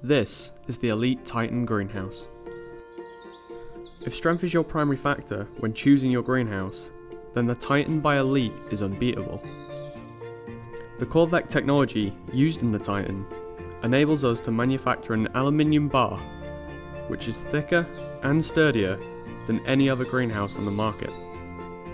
This is the Elite Titan greenhouse. If strength is your primary factor when choosing your greenhouse, then the Titan by Elite is unbeatable. The Corvette technology used in the Titan enables us to manufacture an aluminium bar which is thicker and sturdier than any other greenhouse on the market.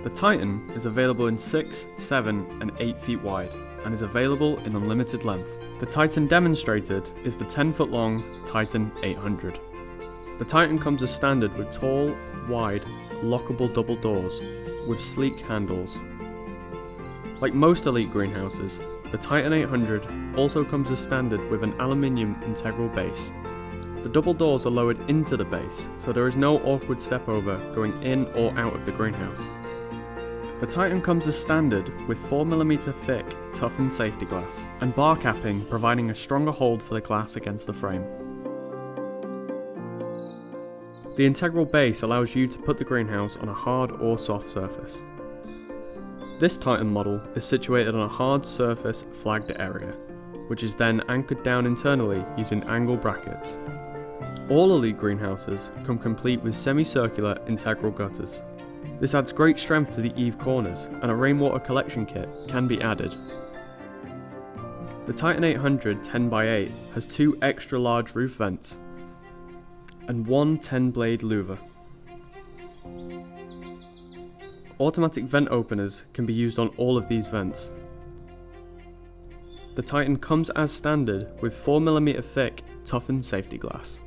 The Titan is available in 6, 7 and 8 feet wide and is available in unlimited length. The Titan demonstrated is the 10-foot long Titan 800. The Titan comes as standard with tall, wide, lockable double doors with sleek handles. Like most Elite greenhouses, the Titan 800 also comes as standard with an aluminium integral base. The double doors are lowered into the base, so there is no awkward step over going in or out of the greenhouse. The Titan comes as standard with 4mm thick, toughened safety glass, and bar capping providing a stronger hold for the glass against the frame. The integral base allows you to put the greenhouse on a hard or soft surface. This Titan model is situated on a hard surface flagged area, which is then anchored down internally using angle brackets. All Elite greenhouses come complete with semicircular integral gutters. This adds great strength to the eave corners, and a rainwater collection kit can be added. The Titan 800 10x8 has 2 extra large roof vents and 1 10-blade louver. Automatic vent openers can be used on all of these vents. The Titan comes as standard with 4mm thick, toughened safety glass.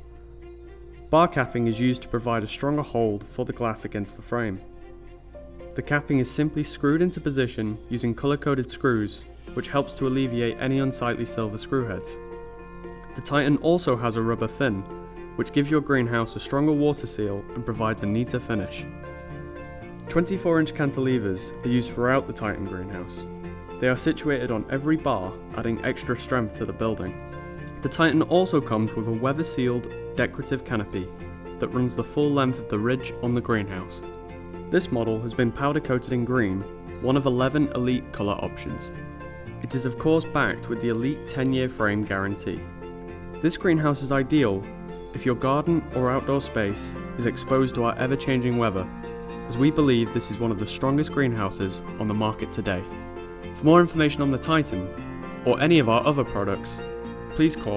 Bar capping is used to provide a stronger hold for the glass against the frame. The capping is simply screwed into position using colour-coded screws, which helps to alleviate any unsightly silver screw heads. The Titan also has a rubber fin, which gives your greenhouse a stronger water seal and provides a neater finish. 24-inch cantilevers are used throughout the Titan greenhouse. They are situated on every bar, adding extra strength to the building. The Titan also comes with a weather-sealed decorative canopy that runs the full length of the ridge on the greenhouse. This model has been powder coated in green, one of 11 Elite colour options. It is of course backed with the Elite 10-year frame guarantee. This greenhouse is ideal if your garden or outdoor space is exposed to our ever-changing weather, as we believe this is one of the strongest greenhouses on the market today. For more information on the Titan, or any of our other products, please call